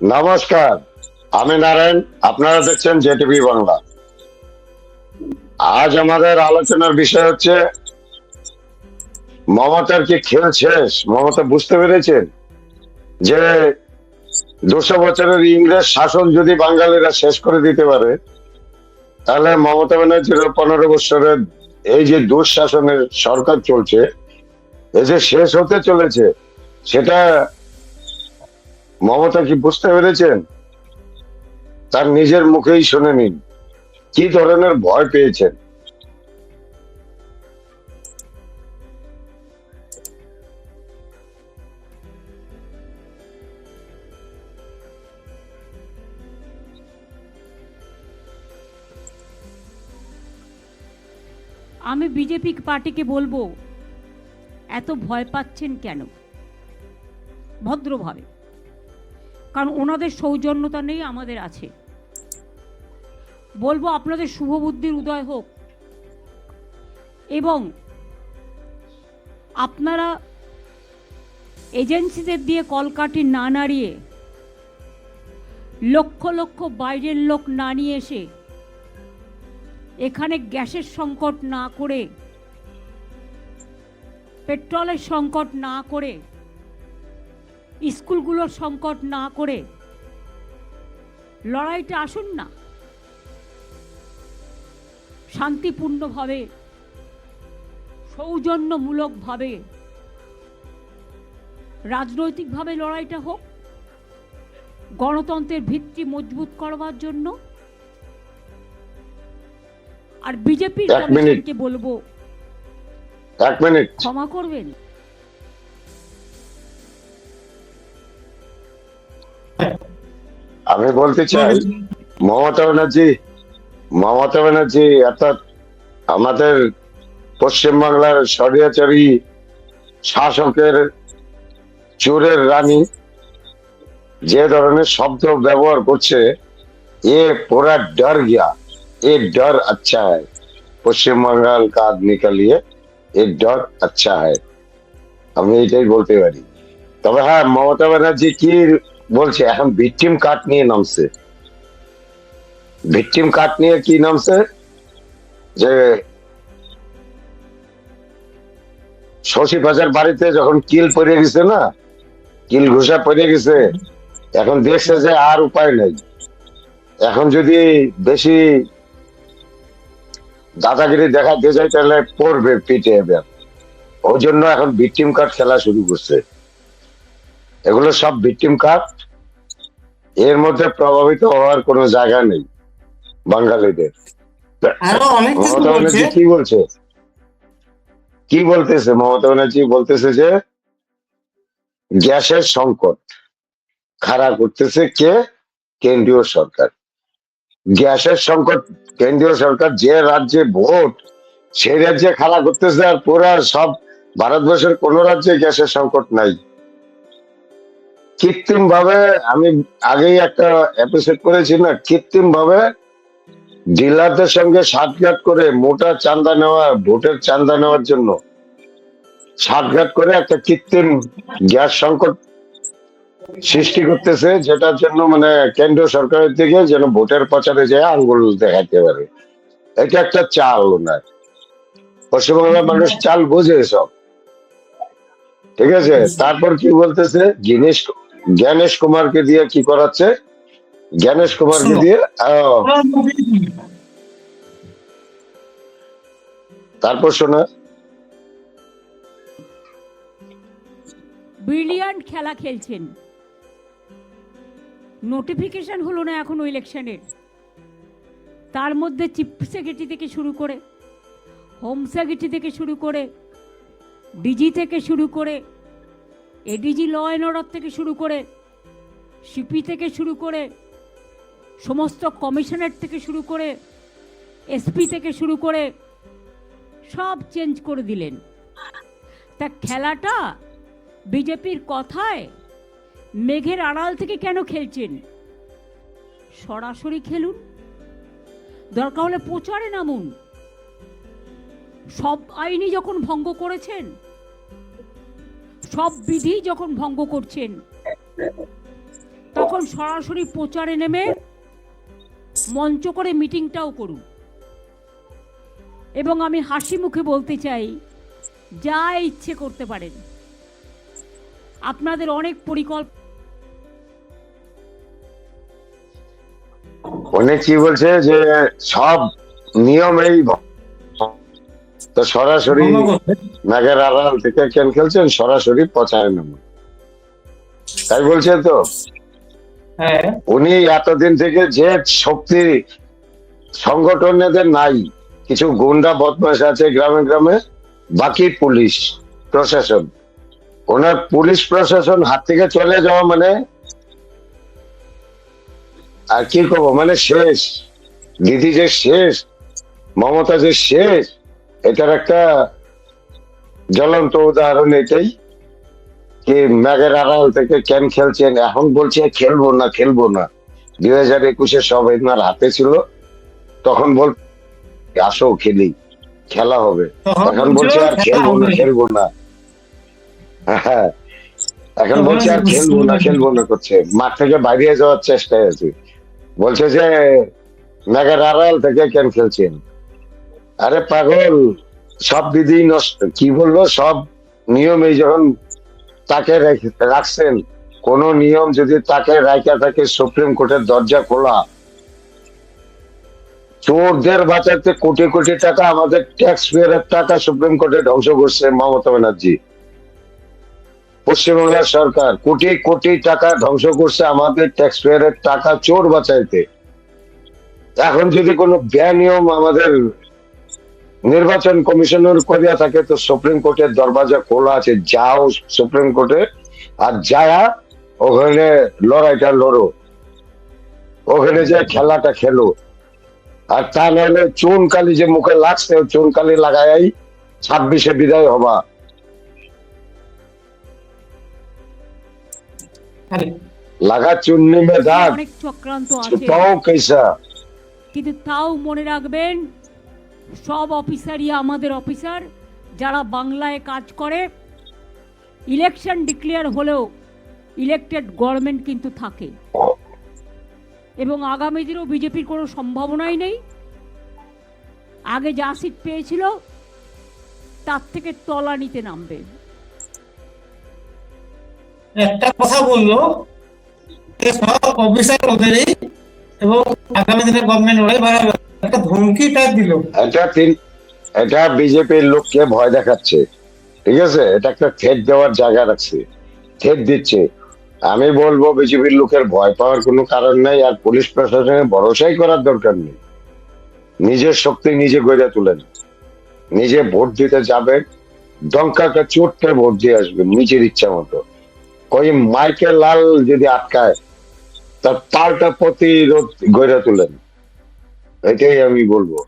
নমস্কার, আমি নারায়ণ। আপনারা দেখছেন জেটিভি বাংলা। আজ আমাদের আলোচনার বিষয় হচ্ছে মমতার কি খেল শেষ। মমতা বুঝতে পেরেছেন যে 200 বছরের ইংরেজ শাসন যদি বাঙালিরা শেষ করে দিতে পারে, তাহলে মমতা ব্যানার্জির 15 বছরের এই যে দুঃশাসনের সরকার চলছে, এই যে শেষ হতে চলেছে, সেটা মমতা কি বুঝতে পেরেছেন? তার নিজের মুখেই শুনে নিন কি ধরনের ভয় পেয়েছেন। আমি বিজেপি পার্টিকে বলবো, এত ভয় পাচ্ছেন কেন? ভদ্রভাবে, কারণ ওনাদের সৌজন্যতা নেই, আমাদের আছে। বলবো আপনাদের শুভবুদ্ধির উদয় হোক এবং আপনারা এজেন্সিদের দিয়ে কলকাঠি না নাড়িয়ে, লক্ষ লক্ষ বাইরের লোক না নিয়ে এসে, এখানে গ্যাসের সংকট না করে, পেট্রোলের সংকট না করে, স্কুলগুলোর সংকট না করে লড়াইটা আসুন না। শান্তিপূর্ণভাবে, সৌজন্যমূলকভাবে, রাজনৈতিকভাবে লড়াইটা হোক, গণতন্ত্রের ভিত্তি মজবুত করবার জন্য। আর বিজেপির কমিশনকে বলবো, 1 মিনিট ক্ষমা করবেন। আমি বলতে চাই, মমতা ব্যানার্জি অর্থাৎ আমাদের পশ্চিমবাংলার স্বৈরাচারী শাসকের চোরের রানী যে ধরনের শব্দ ব্যবহার করছে, এ পুরা ডর গিয়া। এ ডর আচ্ছা है। পশ্চিম বাঙ্গাল কা আদমি কা লিয়ে এ ডর আচ্ছা है। আমি এটাই বলতে পারি। তবে হ্যাঁ, মমতা ব্যানার্জি কি বলছে, এখন ভিকটিম কার্ড নিয়ে নামছে। ভিকটিম কার্ড নিয়ে কি নামছে যে শশী বাজার বাড়িতে যখন কিল পড়ে গেছে না, কিল ঘুষা পড়ে গেছে, এখন দেখছে যে আর উপায় নেই। এখন যদি বেশি দাদাগিরি দেখাতে যায় তাহলে পড়বে পিঠে এবার। ওই জন্য এখন ভিকটিম কার্ড খেলা শুরু করছে। এগুলো সব ভিকটিম কার্ড, এর মধ্যে প্রভাবিত হওয়ার কোনো জায়গা নেই বাঙালিদের। মমতা ব্যানার্জি কি বলছে, কি বলতেছে? মমতা ব্যানার্জি বলতেছে যে গ্যাসের সংকট খাড়া করতেছে কে? কেন্দ্রীয় সরকার। গ্যাসের সংকট কেন্দ্রীয় সরকার, যে রাজ্যে ভোট সেই রাজ্যে খাড়া করতেছে, আর পুরা সব ভারতবর্ষের কোন রাজ্যে গ্যাসের সংকট নাই। কৃত্রিম ভাবে, আমি আগেই একটা এপিসোড করেছি না, কৃত্রিম ভাবে ডিলারদের সঙ্গে সাঠগাঁট করে মোটা চাঁদা নেওয়া, ভোটের চাঁদা নেওয়ার জন্য সাঠগাঁট করে একটা কৃত্রিম গ্যাস সংকট সৃষ্টি করতেছে, যেটার জন্য মানে কেন্দ্রীয় সরকারের দিকে যেন ভোটের প্রচারে যায় আঙ্গুল দেখাতে পারে। এটা একটা চাল ওনার। পশ্চিমবাংলার মানুষ চাল বোঝে সব, ঠিক আছে। তারপর কি বলতেছে, জ্ঞানেশ কুমারকে দিয়ে কি করাচ্ছে? জ্ঞানেশ কুমারকে দিয়ে তারপর শোনা, ব্রিলিয়ান্ট খেলা খেলছেন। নোটিফিকেশন হলো না এখনো ইলেকশনের, তার মধ্যে চিফ সেক্রেটারি থেকে শুরু করে, হোম সেক্রেটারি থেকে শুরু করে, ডিজি থেকে শুরু করে, এডিজি ল অ্যান্ড অর্ডার থেকে শুরু করে, সিপি থেকে শুরু করে, সমস্ত কমিশনার থেকে শুরু করে, এসপি থেকে শুরু করে সব চেঞ্জ করে দিলেন। তা খেলাটা বিজেপির কথায় মেঘের আড়াল থেকে কেন খেলছেন? সরাসরি খেলুন, দরকার হলে প্রচারে নামুন। সব আইনই যখন ভঙ্গ করেছেন, সব বিধি যখন ভঙ্গ করছেন, তখন এখন সরাসরি প্রচারে নেমে মঞ্চ করে মিটিংটাও করুন। এবং আমি হাসি মুখে বলতে চাই, যা ইচ্ছে করতে পারেন, আপনাদের অনেক পরিকল্পনা। অনেক কি বলছে যে সব নিয়মেই তো সরাসরি নাগের আড়াল থেকে কেন খেলছেন, সরাসরি প্রচারে নেমে, তাই বলছে তো। হ্যাঁ, উনি এতদিন থেকে যে শক্তি সংগঠনেদের নাই, কিছু গুন্ডা বদমাশ আছে গ্রামে গ্রামে, বাকি পুলিশ প্রশাসন, ওনার পুলিশ প্রশাসন হাত থেকে চলে যাওয়া মানে আর কি করবো, মানে শেষ। দিদি যে শেষ, মমতা যে শেষ, এটার একটা জ্বলন্ত উদাহরণ এটাই কি ম্যাগের আড়াল থেকে কেন খেলছেন। এখন বলছে খেলবো না খেলবো না, 2021-এ সব এনার হাতে ছিল, তখন বল আসো খেলি, খেলা হবে। এখন বলছে আর খেলবো না খেলবো না, হ্যাঁ এখন বলছে আর খেলবো না করছে, মাঠ থেকে বাইরে যাওয়ার চেষ্টায় আছে। বলছে যে ম্যাগের আড়াল থেকে কেন খেলছেন। আরে পাগল, সব বিধি নষ্ট, কি বলবো, সব নিয়মে যখন তাকে রাখছেন, কোন নিয়ম যদি তাকে রাখা থাকে, সুপ্রিম কোর্টের দরজা খোলা। চোরদের বাঁচাতে কোটি কোটি টাকা, আমাদের ট্যাক্স পেয়ারের টাকা সুপ্রিম কোর্টে ধ্বংস করছে মমতা ব্যানার্জি। পশ্চিমবঙ্গের সরকার কোটি কোটি টাকা ধ্বংস করছে আমাদের ট্যাক্স পেয়ারের টাকা চোর বাঁচাইতে। এখন যদি কোনো বেনিয়ম আমাদের নির্বাচন কমিশনের করিয়া থাকে, তো সুপ্রিম কোর্টের দরজা খোলা আছে, যাও সুপ্রিম কোর্টে, আর যায়া ওখানে লড়াইটা লড়ো, ওখানে যে খেলাটা খেলো। আর তা নাহলে চুনকালি যে মুখে লাগছে, চুনকালি লাগাই 26-এ বিদায় হবা। লাগা চুন্নি মে দাগ, অনেক চক্রান্ত আছে, ছুপাও कैसा। কিন্তু তাও মনে রাখবেন, সব অফিসারই আমাদের অফিসার, যারা বাংলায় কাজ করে। ইলেকশন ডিক্লেয়ার হলেও ইলেক্টেড গভর্নমেন্ট কিন্তু থাকে, এবং আগামী দিনেও বিজেপির কোনো সম্ভাবনাই নেই। আগে যা সিট পেয়েছিল তার থেকে তলানিতে নামবে। একটা কথা বললো, সব অফিসার ওদেরই, এবং আগামী দিনে গভর্নমেন্ট একটা ধমকি টাইপ দিল। এটা বিজেপির লোককে ভয় দেখাচ্ছে, ঠিক আছে, এটা একটা থ্রেট দেওয়ার জায়গা রাখছে, থ্রেট দিচ্ছে। আমি বলবো বিজেপির লোকের ভয় পাওয়ার কোনো কারণ নাই, আর পুলিশ প্রশাসনের ভরসাই করার দরকার নেই। নিজের শক্তি নিজে গড়ে তুলেন, নিজে ভোট দিতে যাবেন, ডঙ্কাকে চোটকে ভোট দিয়ে আসবেন নিজের ইচ্ছা মতো। কই মাইকেল লাল যদি আটকায়, তার পাল্টা প্রতিরোধ গড়ে তুলেন, এটাই আমি বলবো।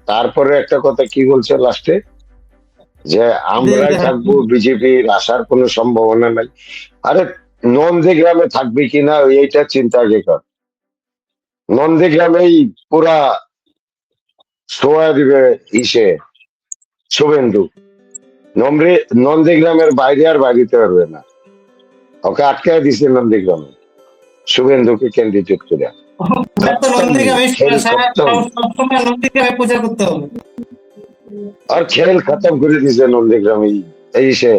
তারপরে একটা কথা কি বলছে লাস্টে, যে আমরাই থাকবো, বিজেপির আসার কোনো সম্ভাবনা নাই। আরে নন্দীগ্রামে থাকবি কিনা এইটা চিন্তা আগে কর। নন্দীগ্রামেই পুরা সোয়া দিবে ইসে শুভেন্দু, নন্দীগ্রামের বাইরে আর বাড়িতে পারবে না, ওকে আটকায় দিছে নন্দীগ্রামে শুভেন্দুকে ক্যান্ডিডেট করে। আর খেল খতম করে দিছে নন্দীগ্রামে, এই সে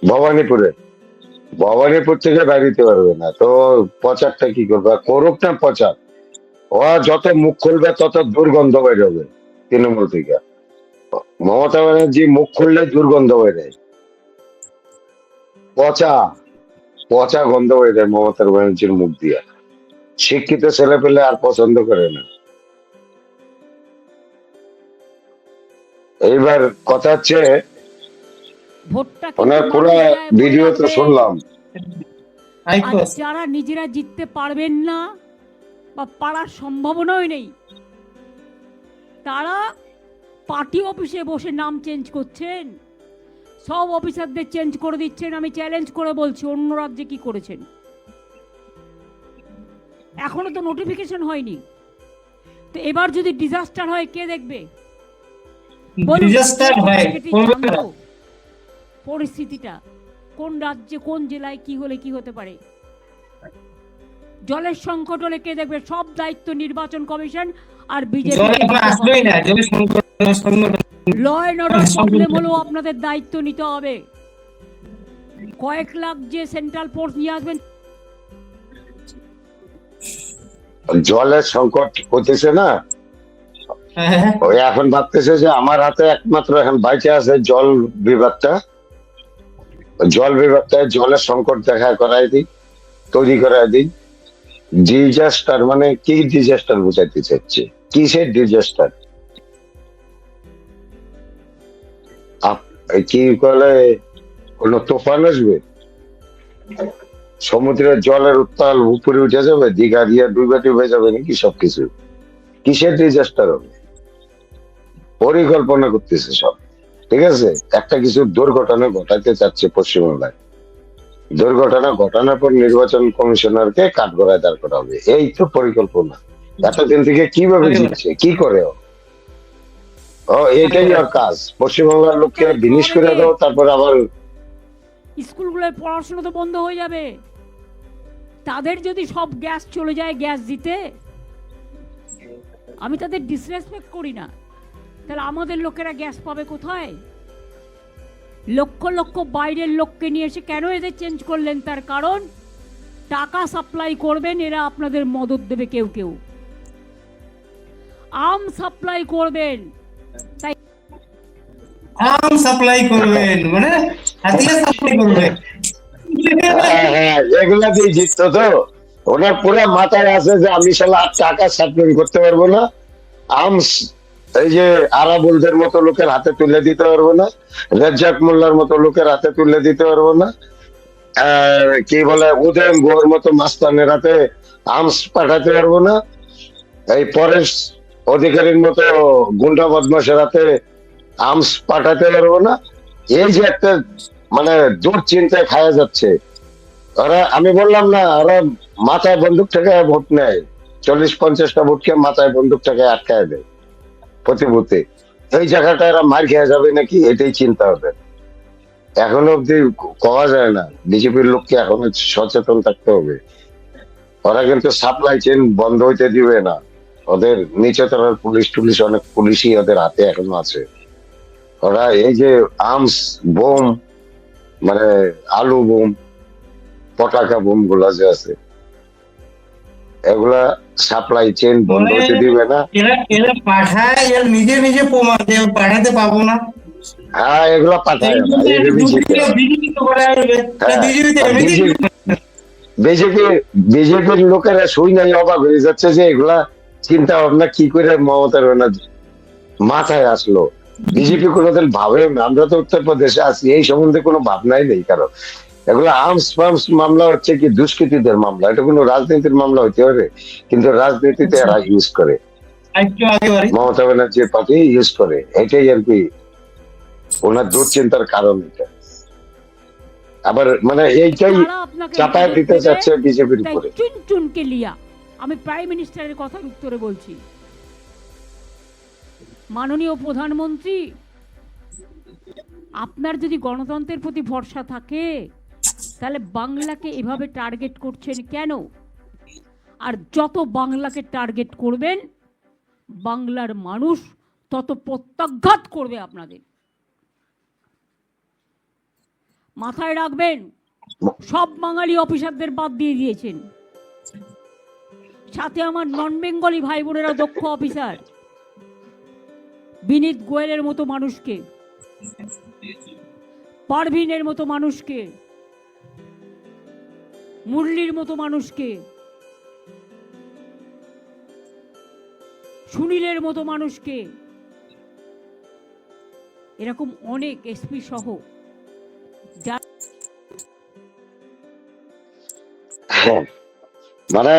ভবানীপুর থেকে বাড়িতে পারবে না, তো প্রচারটা কি করবে, করুক না প্রচার। ও যত মুখ খুলবে তত দুর্গন্ধ বের হবে তৃণমূল থেকে। মমতা ব্যানার্জি মুখ খুললে দুর্গন্ধ বের, পচা পচা গন্ধ হয়ে যায় মমতা ব্যানার্জির মুখ দিয়া। শিক্ষিত ছেলে পেলে আর পছন্দ করে না। এইবার কথা হচ্ছে, ভোটটা ওনার পুরো ভিডিও তো শুনলাম, যারা নিজেরা জিততে পারবেন না বা পারার সম্ভাবনাই নেই, তারা পার্টি অফিসে বসে নাম চেঞ্জ করছেন, সব অফিসারদের চেঞ্জ করে দিচ্ছেন। আমি চ্যালেঞ্জ করে বলছি, অন্য রাজ্যে কি করেছেন? এখনো তো নোটিফিকেশন হয়নি, তো এবার যদি ডিজাস্টার হয় কে দেখবে? পরিস্থিতিটা কোন রাজ্যে কোন জেলায় কি হলে কি হতে পারে জলের সংকট হলে কে দেখবে? সব দায়িত্ব নির্বাচন কমিশন আর জল বিজেপি। এখন আসবেই না, জলের সংকট ল অ্যান্ড অর্ডার প্রবলেম হলেও আপনাদের দায়িত্ব নিতে হবে। কয়েক লাখ যে সেন্ট্রাল ফোর্স নিয়ে আসবেন, জলের সংকট হতেছে না, হ্যাঁ, ওই এখন ভাবতেছে যে আমার হাতে একমাত্র এখন বাইচে আছে জল বিভাগটা, জল বিভাগটা জলের সংকট দেখা করাই দিই, তৈরি করাই দিই। ডিজাস্টার মানে কি? ডিজাস্টার বোঝাইতে চাচ্ছে, কিসের ডিজাস্টার? কি বলে, কোন তুফান আসবে? সমুদ্রের জলের উত্তাল উপরে উঠে যাবে, দীঘা দিয়ে ডুবে ডুবে যাবে নাকি সবকিছু? কিসের ডিজাস্টার হবে? পরিকল্পনা করতেছে সব, ঠিক আছে? একটা কিছু দুর্ঘটনা ঘটাতে চাচ্ছে পশ্চিমবাংলায়, দুর্ঘটনা ঘটানোর পর নির্বাচন কমিশনারকে কাঠগড়ায় দাঁড় করা হবে, এই তো পরিকল্পনা। এতদিন থেকে কিভাবে জিতছে, কি করে ও? ও এটাই ওর কাজ, পশ্চিমবাংলার লোককে বিনিশ করে দাও, তারপর আবার স্কুলগুলোর পড়াশোনা তো বন্ধ হয়ে যাবে। তাদের যদি সব গ্যাস চলে যায় গ্যাস দিতে, আমি তাদের ডিসরেসপেক্ট করি না, তাহলে আমাদের লোকেরা গ্যাস পাবে কোথায়? লক্ষ লক্ষ বাইরের লোককে নিয়ে এসে কেন এদের চেঞ্জ করলেন? তার কারণ টাকা সাপ্লাই করবেন এরা, আপনাদের মদত দেবে কেউ কেউ, আম সাপ্লাই করবেন, তাই আম সাপ্লাই করবেন মানে হাতিয়ার সাপ্লাই করবেন। হ্যাঁ হ্যাঁ, এগুলা দিয়ে জিততো তো। ওনার পুরো মাথায় আছে যে আমি শালা টাকা সাপ্লাই করতে পারবো না, আর্মস এই যে আরাবুলদের মতো লোকের হাতে তুলে দিতে পারবো না, রেজ্জাক মোল্লার মতো লোকের হাতে তুলে দিতে পারবো না, কি বলে উদয়ন গুহর মতো মাস্তানের হাতে আর্মস পাঠাতে পারবো না, এই পরেশ অধিকারীর মতো গুন্ডা বদমাশের হাতে আর্মস পাঠাতে পারবো না। এই যে একটা মানে দুশ্চিন্তায় খাওয়া যাচ্ছে। ওরা, আমি বললাম না, ওরা মাথায় বন্দুক থেকে ভোট নেয়, 40-50টা ভোটকে মাথায় বন্দুক থেকে আটকায় দেয় প্রতি বুথে। এই জায়গাটা এরা মার খেয়ে যাবে নাকি, এটাই চিন্তা হবে। এখনো অব্দি কওয়া যায় না, বিজেপির লোককে এখনো সচেতন থাকতে হবে। ওরা কিন্তু সাপ্লাই চেইন বন্ধ হইতে দিবে না, ওদের নিচে তলার পুলিশ টুলিশ অনেক পুলিশই ওদের হাতে এখনো আছে। ওরা এই যে আর্মস বোম মানে আলু বোম পটাকা বোম গুলা যে আছে, এগুলা সাপ্লাই চেইন বন্ধ হতে দিবে না। এরা এরা পাঠায়, এরা নিজে নিজে প্রমাণ যে পাঠাতে পাবো না। হ্যাঁ, এগুলা পাঠায় না, বিজেপির লোকেরা শুই নাই অবাক হয়ে যাচ্ছে যে এগুলা চিন্তা ভাবনা কি করে মমতার মাথায় আসলো। বিজেপি কোনোদিন ভাবে না, আমরা তো উত্তরপ্রদেশে আছি, এই সম্বন্ধে কোনো ভাবনাই নেই কারো। এগুলো আর্মস ফার্মস মামলা হচ্ছে কি দুষ্কৃতীদের মামলা, এটা কোনো রাজনীতির মামলা হইতে পারে? কিন্তু রাজনীতিতে এরা ইউজ করে, মমতা ব্যানার্জির পার্টি ইউজ করে, এটাই আর কি ওনার দুশ্চিন্তার কারণ। এটা আবার মানে এইটাই তারা আপনাকে চাপায় দিতে চাচ্ছে বিজেপির উপরে। চুন চুনকে লিয়া, আমি প্রাইম মিনিস্টারের কথার উত্তরে বলছি, মাননীয় প্রধানমন্ত্রী, আপনার যদি গণতন্ত্রের প্রতি ভরসা থাকে তাহলে বাংলাকে এভাবে টার্গেট করছেন কেন? আর যত বাংলাকে টার্গেট করবেন বাংলার মানুষ তত প্রত্যাঘাত করবে আপনাদের, মাথায় রাখবেন। সব বাঙালি অফিসারদের বাদ দিয়ে দিয়েছেন, সাথে আমার নন বেঙ্গলি ভাই বোনেরা দক্ষ অফিসার, বিনীত গোয়েলের মতো মানুষকে, পারভিনের মতো মানুষকে, মুরলির মতো মানুষকে, সুনীলের মতো মানুষকে, এরকম অনেক এসপি সহ মানে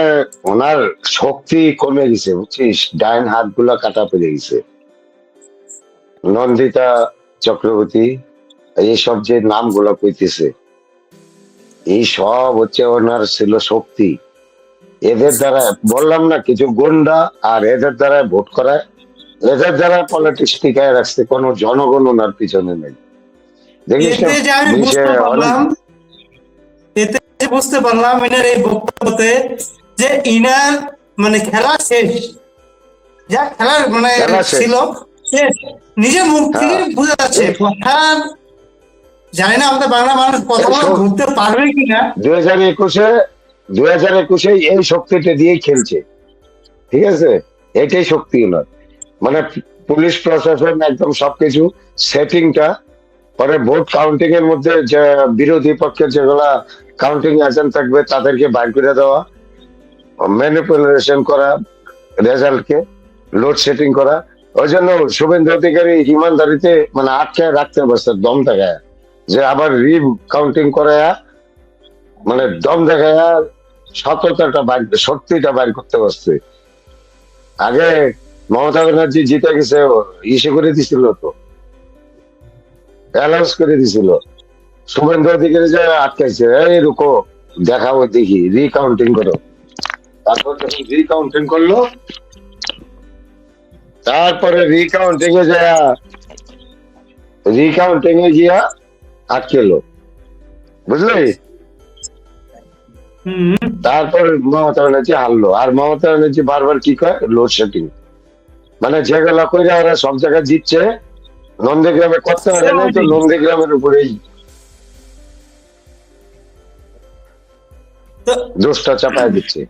ওনার শক্তি কমে গেছে, বুঝছিস? ডাইন হাত গুলা কাটা পড়ে গেছে। নন্দিতা চক্রবর্তী, এইসব যে নাম গুলা কইতেছে, এই সব হচ্ছে ওনার ছিল শক্তি। এদের দ্বারা, বললাম না, কিছু গুন্ডা আর এদের দ্বারা ভোট করায়, এদের দ্বারা পলিটিক্স টিকায় রাখছে, কোনো জনগণ ওনার পিছনে নেই। দেখিস না, বুঝতে পারলাম এনার এই বক্তব্যতে যে ইনার মানে খেলা শেষ, যা খেলার মানে খেলা শেষ। ছিল শেষ, নিজের মুখ থেকে হ্যাঁ। বোঝা যাচ্ছে কথা। জানি না আমাদের বাংলা মানুষ কথা বলা এই ধরতে পারবে কিনা। 2021 এই শক্তিটা দিয়েই খেলছে, ঠিক আছে? এটাই শক্তি নয়, মানে পুলিশ প্রশাসন একদম সবকিছু সেটিংটা, পরে ভোট কাউন্টিং এর মধ্যে যে বিরোধী পক্ষের যেগুলা কাউন্টিং এজেন্ট থাকবে তাদেরকে বাইর করে দেওয়া, ম্যানিপুলেশন করা, রেজাল্টকে লোডশেডিং করা। ওই জন্য শুভেন্দু অধিকারী ইমানদারিতে মানে আটকে রাখতে পারছে দম দেখায়, যে আবার কাউন্টিং করায়া মানে দম দেখায় সততাটা বাইর, সত্যিটা বাইর করতে পারছে। আগে মমতা ব্যানার্জি জিতে গেছে, ইসে করে দিছিল তো, অ্যানাউন্স করে দিছিল। শুভেন্দু অধিকারী যে আটকাইছে, এই রুকো দেখাবো দেখি, রিকাউন্টিং করো। তারপর যখন রিকাউন্টিং করলো, তারপরে রিকাউন্টিং এ গিয়া আটকেলো, বুঝলি? তারপর মমতা ব্যানার্জি হারলো। আর মমতা ব্যানার্জি বারবার কি কয়, লোডশেডিং, মানে যেগুলা কইরা ওরা সব জায়গায় জিতছে, নন্দীগ্রামে করতে পারে না, তো নন্দীগ্রামের উপরেই তো দোষটা চাপায় দিচ্ছে।